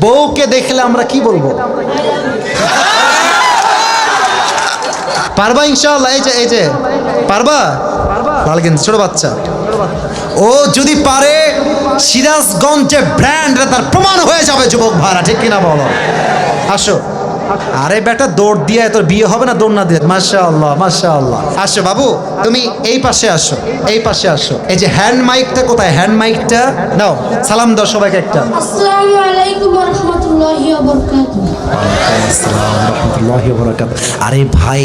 বউকে দেখলে আমরা কি বলবো? পারবা ইনশাআল্লাহ? এই যে পারবা? লাল গেঞ্জি ছোট বাচ্চা, ও যদি পারে সিরাজগঞ্জে ব্র্যান্ড তার প্রমাণ হয়ে যাবে যুবক ভাড়া, ঠিক কিনা বলো? আসো। আরে বেটা দৌড় দিয়ে তোর বিয়ে হবে না দৌড় না দিয়ে? মাশাআল্লাহ মাশাআল্লাহ। আসো বাবু, তুমি এই পাশে আসো, এই পাশে আসো। এই যে হ্যান্ড মাইকটা কোথায়? হ্যান্ড মাইকটা নাও, সালাম দাও সবাইকে একটা। আসসালামু আলাইকুম ওয়া রাহমাতুল্লাহি ওয়া বারাকাতুহু। আসসালামু রাহমাতুল্লাহি ওয়া বারাকাতুহু। আরে ভাই,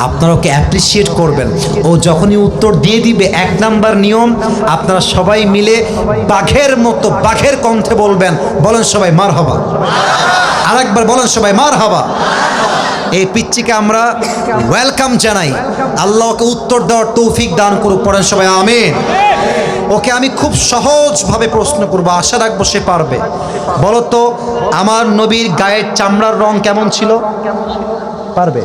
আপনারা ওকে অ্যাপ্রিশিয়েট করবেন। ও যখনই উত্তর দিয়ে দিবে, এক নাম্বার নিয়ম, আপনারা সবাই মিলে বাঘের মতো বাঘের কণ্ঠে বলবেন। বলেন সবাই মারহাবা। আরেকবার বলেন সবাই মারহাবা। এই পিচ্চিকে আমরা ওয়েলকাম জানাই। আল্লাহ ওকে উত্তর দেওয়ার তৌফিক দান করুক। পড়েন সবাই আমিন। ওকে আমি খুব সহজভাবে প্রশ্ন করবো, আশা রাখবো সে পারবে। বলো তো, আমার নবীর গায়ের চামড়ার রং কেমন ছিল? পারবে?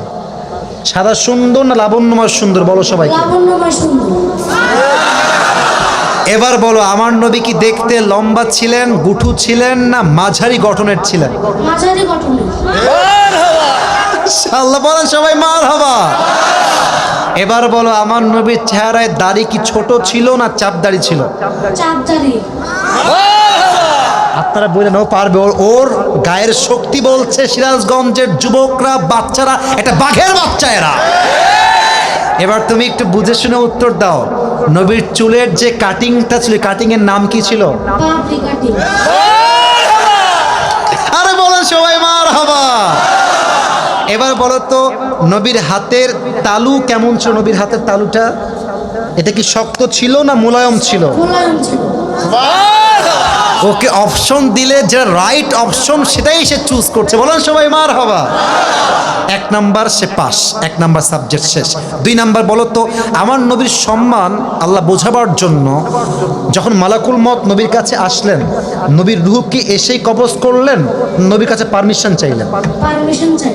সাদা সুন্দর না লাবণ্যময় সুন্দর? বলো সবাই। লাবণ্যময় সুন্দর। এবার বলো, আমার নবী কি দেখতে লম্বা ছিলেন, গুঠু ছিলেন, না মাঝারি গঠনের ছিলেন? মাঝারি গঠনের। আল্লাহ বলেন সবাই মারহাবা। এবার বলো, আমার নবীর চেহারায় দাড়ি কি ছোট ছিল না চাপ দাড়ি ছিল? চাপদারি। আপনারা বললেন ও পারবে, ওর গায়ের শক্তি বলছে সিরাজগঞ্জের যুবকরা, বাচ্চারা, এটা বাঘের বাচ্চা এরা। এবার তুমি একটু বুঝে শুনে উত্তর দাও। নবীর চুলের যে কাটিংটা ছিল, কাটিং এর নাম কি ছিল? পাপড়ি কাটিং। আরে বলেন সবাই মারহাবা। এবার বলো তো, নবীর হাতের তালু কেমন ছিল? নবীর হাতের তালুটা এটা কি শক্ত ছিল না মোলায়েম ছিল? মোলায়েম ছিল। ওকে অপশন দিলে যেটা রাইট অপশন সেটাই সে চুজ করছে। বলেন সবাই মারহাবা। এক নাম্বার সে পাস, এক নাম্বার সাবজেক্ট শেষ। দুই নাম্বার বলো তো, আমার নবীর সম্মান আল্লাহ বোঝাবার জন্য যখন মালাকুল মত নবীর কাছে আসলেন, নবীর রূহ কি এসেই কবজ করলেন, নবীর কাছে পারমিশন চাইলেন? পারমিশন চাই।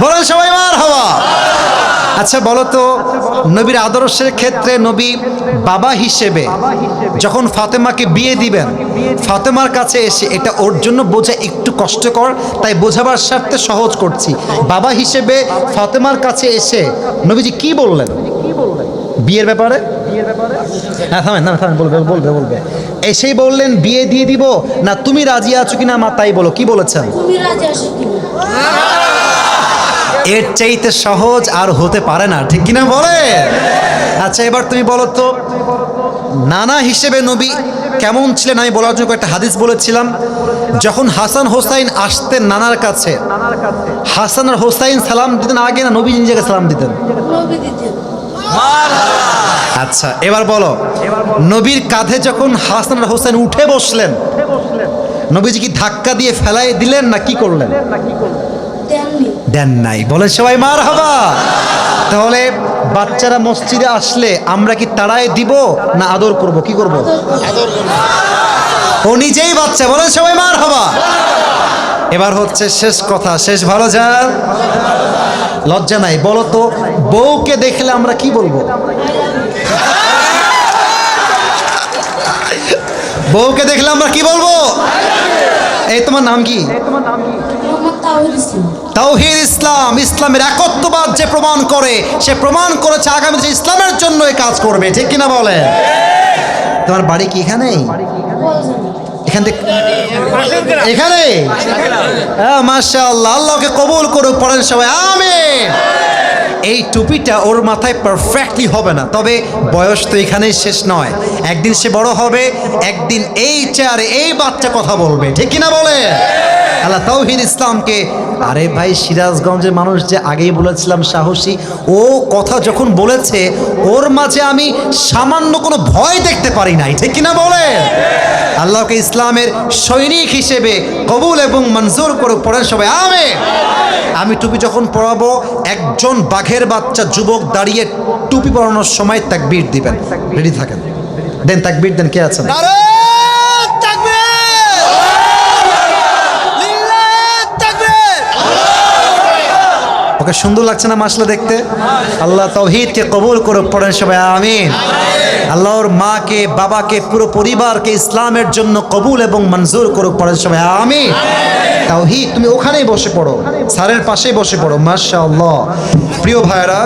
বলেন সবাই মারহাবা। আচ্ছা বলো তো, নবীর আদর্শের ক্ষেত্রে নবী বাবা হিসেবে যখন ফাতেমাকে বিয়ে দিবেন, ফাতেমার কাছে এসে, এটা ওর জন্য বোঝা একটু কষ্টকর, তাই বোঝাবার স্বার্থে সহজ করছি। বাবা হিসেবে ফাতেমার কাছে এসে নবীজি কি বললেন বিয়ের ব্যাপারে? হ্যাঁ থামেন না, থামেন, বলবে। এসেই বললেন বিয়ে দিয়ে দিব, না তুমি রাজি আছো কিনা মা তাই বলো, কি বলেছেন? তুমি রাজি আছো কিনা? এর চাইতে সহজ আর হতে পারে না, ঠিক কিনা বলে? আচ্ছা এবার তুমি বলো তো, নানা হিসেবে নবী কেমন ছিলেন? আমি বলার জন্য একটা হাদিস বলেছিলাম, যখন হাসান হোসাইন আসতেন নানার কাছে, হাসান আর হোসাইন সালাম দিতেন আগে না নবী নিজেকে সালাম দিতেন? নবী দিতেন। আচ্ছা এবার বলো, নবীর কাঁধে যখন হাসান আর হোসাইন উঠে বসলেন, নবীজি কি ধাক্কা দিয়ে ফেলাই দিলেন না কি করলেন? দেননি। দেন নাই। বলেন সবাই মারহাবা। তাহলে বাচ্চারা মসজিদে আসলে আমরা কি তাড়ায় দিব না আদর করব? কি করব? ও নিজেই বাচ্চা। বলেন সবাই মারহাবা। এবার হচ্ছে শেষ কথা, শেষ ভালো যার লজ্জা নাই। বলো তো, বউকে দেখলে আমরা কি বলবো? বউকে দেখলে আমরা কি বলবো? এই তোমার নাম কি? মোহাম্মদ তাওহীদ ইসলাম। তাওহীদ ইসলাম। ইসলামের একত্ববাদ যে প্রমাণ করে, সে প্রমাণ করেছে আগামী যে ইসলামের জন্য এই কাজ করবে, ঠিক কিনা বলে? তোমার বাড়ি কি এখানেই? এখান থেকে এখানে? হ্যাঁ মাশাআল্লাহ, আল্লাহকে কবুল করুক। পড়েন সবাই আমিন। এই টুপিটা ওর মাথায় পারফেক্টলি হবে না, তবে বয়স তো এখানেই শেষ নয়। একদিন সে বড় হবে, একদিন এই চেয়ারে এই বাচ্চা কথা বলবে, ঠিক কিনা বলে? আল্লাহ তাওহীদ ইসলামকে, আরে ভাই সিরাজগঞ্জের মানুষ যে আগেই বলেছিলাম সাহসী, ও কথা যখন বলেছে ওর মাঝে আমি সামান্য কোনো ভয় দেখতে পারি নাই, ঠিক কিনা বলে? আল্লাহকে ইসলামের সৈনিক হিসেবে কবুল এবং মঞ্জুর করে। পড়েন সবাই আমিন। আমি টুপি যখন পরাবো, একজন বাঘের বাচ্চা যুবক দাঁড়িয়ে টুপি পরানোর সময় তাকবীর দিবেন। রেডি থাকেন, দেন তাকবীর দেন। কে আছেন? ওকে সুন্দর লাগছে না মাশাআল্লাহ দেখতে? আল্লাহ তাওহীদকে কবুল করুক। পড়েন সবাই আমিন। আল্লাহর মাকে বাবাকে পুরো পরিবারকে ইসলামের জন্য কবুল এবং মঞ্জুর করুক। পড়েন সবাই আমিন। তাওহীদ, তুমি ওখানেই বসে পড়ো, স্যারের পাশেই বসে পড়ো। মাশাআল্লাহ। প্রিয় ভাইরা,